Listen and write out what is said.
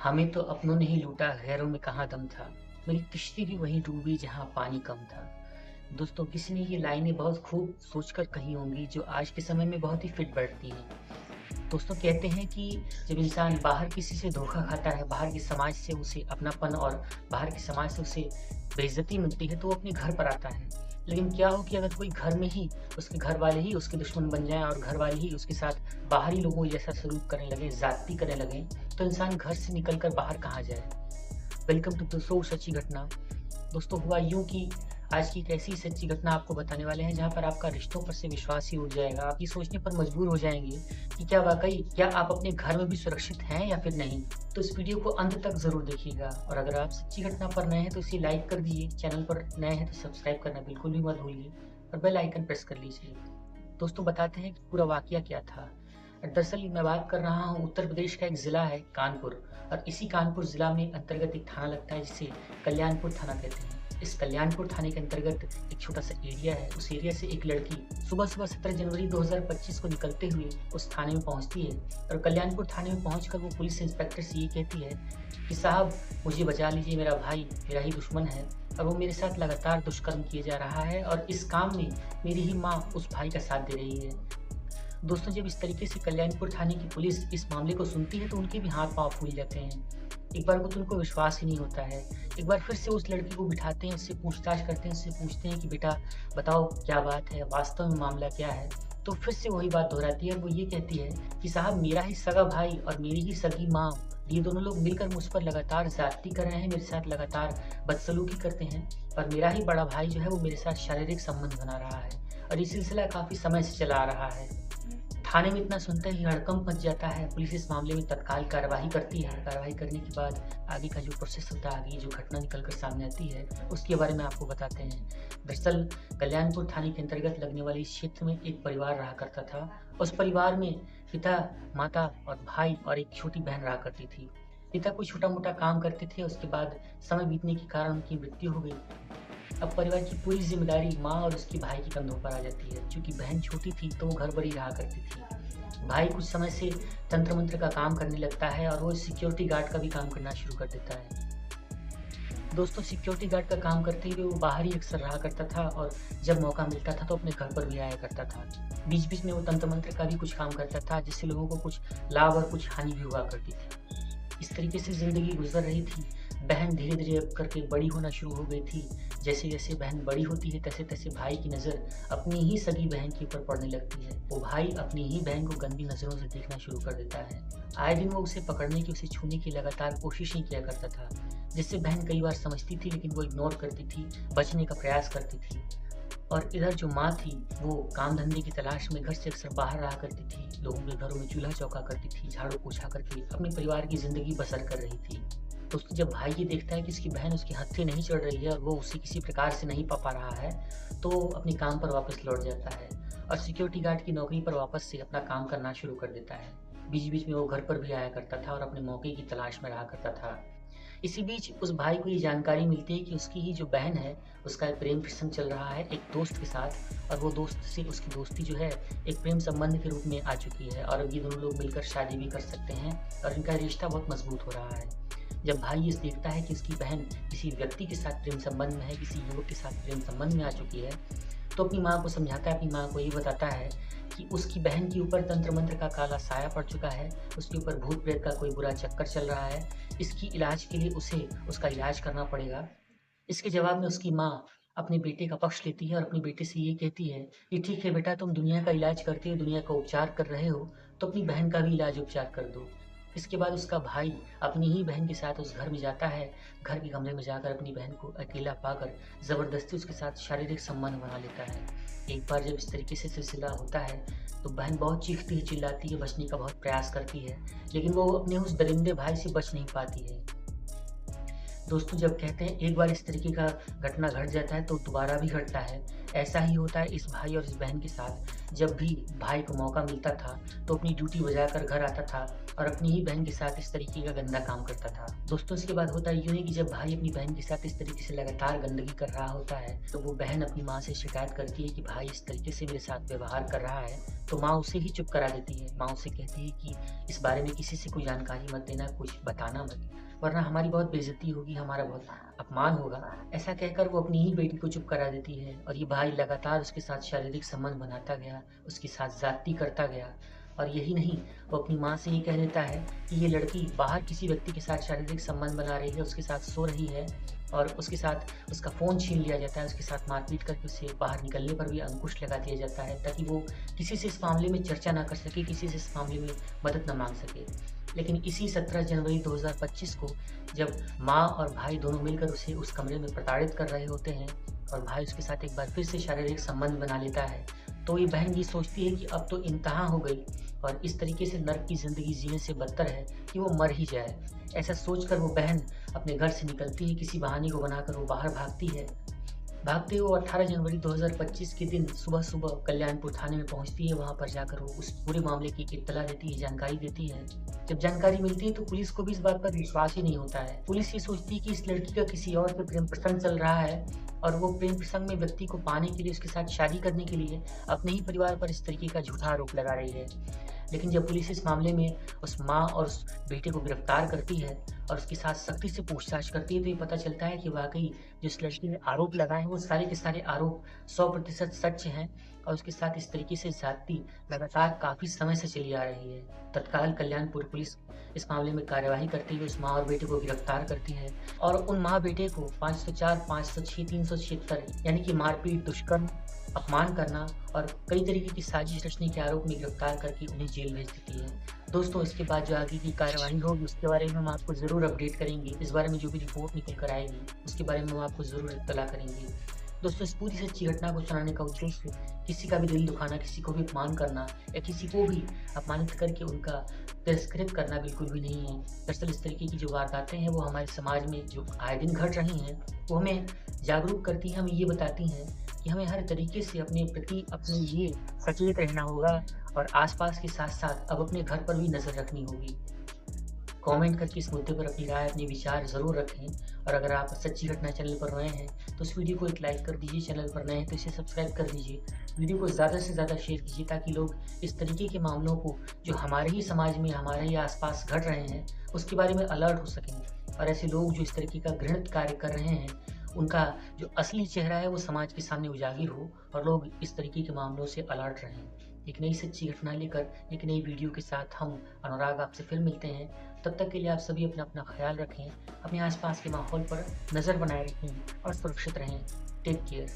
हमें तो अपनों ने ही लूटा, गैरों में कहाँ दम था। मेरी किश्ती भी वहीं डूबी जहाँ पानी कम था। दोस्तों, किसी ने ये लाइनें बहुत खूब सोचकर कही होंगी, जो आज के समय में बहुत ही फिट बैठती हैं। दोस्तों, कहते हैं कि जब इंसान बाहर किसी से धोखा खाता है, बाहर के समाज से उसे अपनापन और बाहर के समाज से उसे बेइज्जती मिलती है, तो वो अपने घर पर आता है। लेकिन क्या हो कि अगर कोई घर में ही उसके घर वाले ही उसके दुश्मन बन जाएँ और घर वाले ही उसके साथ बाहरी लोगों जैसा सलूक करने लगें, ज़्यादती करने लगें, तो इंसान घर से निकल कर बाहर कहाँ जाए? वेलकम टू द शो सच्ची घटना। दोस्तों, हुआ यूँ कि आज की एक ऐसी सच्ची घटना आपको बताने वाले हैं जहाँ पर आपका रिश्तों पर से विश्वास ही उड़ जाएगा। आप ये सोचने पर मजबूर हो जाएँगे कि क्या आप अपने घर में भी सुरक्षित हैं या फिर नहीं? तो इस वीडियो को अंत तक ज़रूर देखिएगा और अगर आप सच्ची घटना पर नए हैं तो इसे लाइक कर दीजिए। चैनल पर नए हैं तो सब्सक्राइब करना बिल्कुल भी मत भूलिए और बेल आइकन प्रेस कर लीजिए। दोस्तों, बताते हैं कि पूरा वाकया क्या था। दरअसल मैं बात कर रहा हूँ उत्तर प्रदेश का एक ज़िला है कानपुर, और इसी कानपुर ज़िला में अंतर्गत एक थाना लगता है जिसे कल्याणपुर थाना कहते हैं। इस कल्याणपुर थाने के अंतर्गत एक छोटा-सा एरिया है। उस एरिया से एक लड़की सुबह-सुबह 17 जनवरी 2025 को निकलते हुए उस थाने में पहुँचती है और कल्याणपुर थाने में पहुँचकर वो पुलिस इंस्पेक्टर से ये कहती है कि साहब, मुझे बचा लीजिए, मेरा भाई मेरा ही दुश्मन है और वो मेरे साथ लगातार दुष्कर्म किए जा रहा है और इस काम में मेरी ही माँ उस भाई का साथ दे रही है। दोस्तों, जब इस तरीके से कल्याणपुर थाने की पुलिस इस मामले को सुनती है तो उनके भी हाथ-पाँव फूल जाते हैं। एक बार को तो उनको विश्वास ही नहीं होता है। एक बार फिर से उस लड़की को बिठाते हैं, उससे पूछताछ करते हैं, उससे पूछते हैं कि बेटा बताओ क्या बात है, वास्तव में मामला क्या है? तो फिर से वही बात दोहराती है और वो ये कहती है कि साहब, मेरा ही सगा भाई और मेरी ही सगी माँ, ये दोनों लोग मिलकर मुझ पर लगातार ज़्यादती कर रहे हैं, मेरे साथ लगातार बदसलूकी करते हैं और मेरा ही बड़ा भाई जो है वो मेरे साथ शारीरिक संबंध बना रहा है और ये सिलसिला काफ़ी समय से चला आ रहा है। थाने में इतना सुनते ही हड़कंप मच जाता है। पुलिस इस मामले में तत्काल कार्यवाही करती है। कार्यवाही करने के बाद आगे का जो प्रोसेस होता है, आगे जो घटना निकल कर सामने आती है, उसके बारे में आपको बताते हैं। दरअसल कल्याणपुर थाने के अंतर्गत लगने वाले इस क्षेत्र में एक परिवार रहा करता था। उस परिवार में पिता, माता और भाई और एक छोटी बहन रहा करती थी। पिता कोई छोटा-मोटा काम करते थे, उसके बाद समय बीतने के कारण उनकी मृत्यु हो गई। अब परिवार की पूरी ज़िम्मेदारी माँ और उसके भाई के कंधों पर आ जाती है। चूँकि बहन छोटी थी तो वो घर पर ही रहा करती थी। भाई कुछ समय से तंत्र मंत्र का काम करने लगता है और वो सिक्योरिटी गार्ड का भी काम करना शुरू कर देता है। दोस्तों, सिक्योरिटी गार्ड का काम करते हुए वो बाहर ही अक्सर रहा करता था और जब मौका मिलता था तो अपने घर पर भी आया करता था। बीच-बीच में वो तंत्र मंत्र का भी कुछ काम करता था, जिससे लोगों को कुछ लाभ और कुछ हानि भी हुआ करती थी। इस तरीके से ज़िंदगी गुज़र रही थी। बहन धीरे-धीरे करके बड़ी होना शुरू हो गई थी। जैसे-जैसे बहन बड़ी होती है, तैसे-तैसे भाई की नज़र अपनी ही सगी बहन के ऊपर पड़ने लगती है। वो भाई अपनी ही बहन को गंदी नज़रों से देखना शुरू कर देता है। आए दिन वो उसे पकड़ने की, उसे छूने की लगातार कोशिशें किया करता था, जिससे बहन कई बार समझती थी लेकिन वो इग्नोर करती थी, बचने का प्रयास करती थी। और इधर जो माँ थी, वो काम-धंधे की तलाश में घर से अक्सर बाहर रहा करती थी, लोगों के घरों में चूल्हा-चौका करती थी, झाड़ू-पोछा करके अपने परिवार की ज़िंदगी बसर कर रही थी। दोस्तों, जब भाई ये देखता है कि इसकी बहन उसके हत्थे नहीं चढ़ रही है और वो उसे किसी प्रकार से नहीं पा रहा है, तो वो अपने काम पर वापस लौट जाता है और सिक्योरिटी गार्ड की नौकरी पर वापस से अपना काम करना शुरू कर देता है। बीच-बीच में वो घर पर भी आया करता था और अपने मौके की तलाश में रहा करता था। इसी बीच उस भाई को ये जानकारी मिलती है कि उसकी ही जो बहन है, उसका एक प्रेम प्रसंग चल रहा है एक दोस्त के साथ और वो दोस्त से उसकी दोस्ती जो है एक प्रेम संबंध के रूप में आ चुकी है और अब ये दोनों लोग मिलकर शादी भी कर सकते हैं और इनका रिश्ता बहुत मजबूत हो रहा है। जब भाई ये देखता है कि उसकी बहन किसी व्यक्ति के साथ प्रेम संबंध में है, किसी युवक के साथ प्रेम संबंध में आ चुकी है, तो अपनी माँ को समझाता है, अपनी माँ को ये बताता है कि उसकी बहन के ऊपर तंत्र मंत्र का काला साया पड़ चुका है, उसके ऊपर भूत प्रेत का कोई बुरा चक्कर चल रहा है, इसकी इलाज के लिए उसे उसका इलाज करना पड़ेगा। इसके जवाब में उसकी माँ अपने बेटे का पक्ष लेती है और अपने बेटे से ये कहती है कि ठीक है बेटा, तुम दुनिया का इलाज करते हो, दुनिया का उपचार कर रहे हो, तो अपनी बहन का भी इलाज उपचार कर दो। इसके बाद उसका भाई अपनी ही बहन के साथ उस घर में जाता है। घर के कमरे में जाकर अपनी बहन को अकेला पाकर ज़बरदस्ती उसके साथ शारीरिक संबंध बना लेता है। एक बार जब इस तरीके से सिलसिला होता है, तो बहन बहुत चीखती है, चिल्लाती है, बचने का बहुत प्रयास करती है, लेकिन वो अपने उस दरिंदे भाई से बच नहीं पाती है। दोस्तों जब कहते हैं एक बार इस तरीके का घटना घट जाता है तो दोबारा भी घटता है। ऐसा ही होता है इस भाई और इस बहन के साथ। जब भी भाई को मौका मिलता था तो अपनी ड्यूटी बजाकर घर आता था और अपनी ही बहन के साथ इस तरीके का गंदा काम करता था। दोस्तों इसके बाद होता यूँ है कि जब भाई अपनी बहन के साथ इस तरीके से लगातार गंदगी कर रहा होता है तो वो बहन अपनी माँ से शिकायत करती है कि भाई इस तरीके से मेरे साथ व्यवहार कर रहा है। तो माँ उसे ही चुप करा देती है। माँ उसे कहती है कि इस बारे में किसी से कोई जानकारी मत देना, कुछ बताना मत, वरना हमारी बहुत बेइज्जती होगी, हमारा बहुत अपमान होगा। ऐसा कहकर वो अपनी ही बेटी को चुप करा देती है और ये भाई लगातार उसके साथ शारीरिक संबंध बनाता गया, उसके साथ ज़्यादती करता गया। और यही नहीं, वो अपनी माँ से ये कह देता है कि ये लड़की बाहर किसी व्यक्ति के साथ शारीरिक संबंध बना रही है, उसके साथ सो रही है और उसके साथ उसका फ़ोन छीन लिया जाता है, उसके साथ मारपीट करके उसे बाहर निकलने पर भी अंकुश लगा दिया जाता है ताकि वो किसी से इस मामले में चर्चा ना कर सके, किसी से इस मामले में मदद ना माँग सके। लेकिन इसी 17 जनवरी 2025 को जब माँ और भाई दोनों मिलकर उसे उस कमरे में प्रताड़ित कर रहे होते हैं और भाई उसके साथ एक बार फिर से शारीरिक संबंध बना लेता है, तो ये बहन ये सोचती है कि अब तो इंतहा हो गई और इस तरीके से नर्क की ज़िंदगी जीने से बदतर है कि वो मर ही जाए। ऐसा सोचकर वो बहन अपने घर से निकलती है, किसी बहाने को बनाकर वो बाहर भागती है। भागते हुए 18 जनवरी 2025 के दिन सुबह-सुबह कल्याणपुर थाने में पहुँचती है। वहाँ पर जाकर वो उस पूरे मामले की इत्तला देती है, जानकारी देती है। जब जानकारी मिलती है तो पुलिस को भी इस बात पर विश्वास ही नहीं होता है। पुलिस ये सोचती है कि इस लड़की का किसी और से प्रेम प्रसंग चल रहा है और वो प्रेम प्रसंग में व्यक्ति को पाने के लिए, उसके साथ शादी करने के लिए अपने ही परिवार पर इस तरीके का झूठा आरोप लगा रही है। लेकिन जब पुलिस इस मामले में उस माँ और उस बेटे को गिरफ्तार करती है और उसके साथ सख्ती से पूछताछ करती है तो ये पता चलता है कि वाक़ई जो इस लड़की ने आरोप लगाए हैं वो सारे के सारे आरोप 100% सच हैं और उसके साथ इस तरीके से ज़्यादती लगातार काफ़ी समय से चली आ रही है। तत्काल कल्याणपुर पुलिस इस मामले में कार्यवाही करती हुए उस माँ और बेटे को गिरफ्तार करती है और उन माँ बेटे को 504, 506, 376 यानी कि मारपीट, दुष्कर्म, अपमान करना और कई तरीके की साजिश रचने के आरोप में गिरफ्तार करके उन्हें जेल भेज देती है। दोस्तों इसके बाद जो आगे की कार्यवाही होगी उसके बारे में हम आपको ज़रूर अपडेट करेंगे। इस बारे में जो भी रिपोर्ट निकल कर आएगी उसके बारे में हम आपको ज़रूर इत्तला करेंगे। दोस्तों इस पूरी सच्ची घटना को सुनाने का उद्देश्य किसी का भी दिल दुखाना, किसी को भी अपमान करना या किसी को भी अपमानित करके उनका तिरस्कृत करना बिल्कुल भी नहीं है। दरअसल इस तरीके की जो वारदातें हैं वो हमारे समाज में जो आए दिन घट रही हैं वो हमें जागरूक करती हैं, हमें ये बताती हैं कि हमें हर तरीके से अपने प्रति अपने लिए सचेत रहना होगा और आसपास के साथ साथ अब अपने घर पर भी नज़र रखनी होगी। कमेंट करके इस मुद्दे पर अपनी राय, अपने विचार ज़रूर रखें और अगर आप सच्ची घटना चैनल पर नए हैं तो इस वीडियो को एक लाइक कर दीजिए, चैनल पर नए हैं तो इसे सब्सक्राइब कर दीजिए। वीडियो को ज़्यादा से ज़्यादा शेयर कीजिए ताकि लोग इस तरीके के मामलों को जो हमारे ही समाज में, हमारे ही आसपास घट रहे हैं उसके बारे में अलर्ट हो सकें और ऐसे लोग जो इस तरीके का घृणित कार्य कर रहे हैं उनका जो असली चेहरा है वो समाज के सामने उजागर हो और लोग इस तरीके के मामलों से अलर्ट रहें। एक नई सच्ची घटना लेकर एक नई वीडियो के साथ हम अनुराग आपसे फिर मिलते हैं। तब तक के लिए आप सभी अपना अपना ख्याल रखें, अपने आसपास के माहौल पर नज़र बनाए रखें और सुरक्षित रहें। Take care.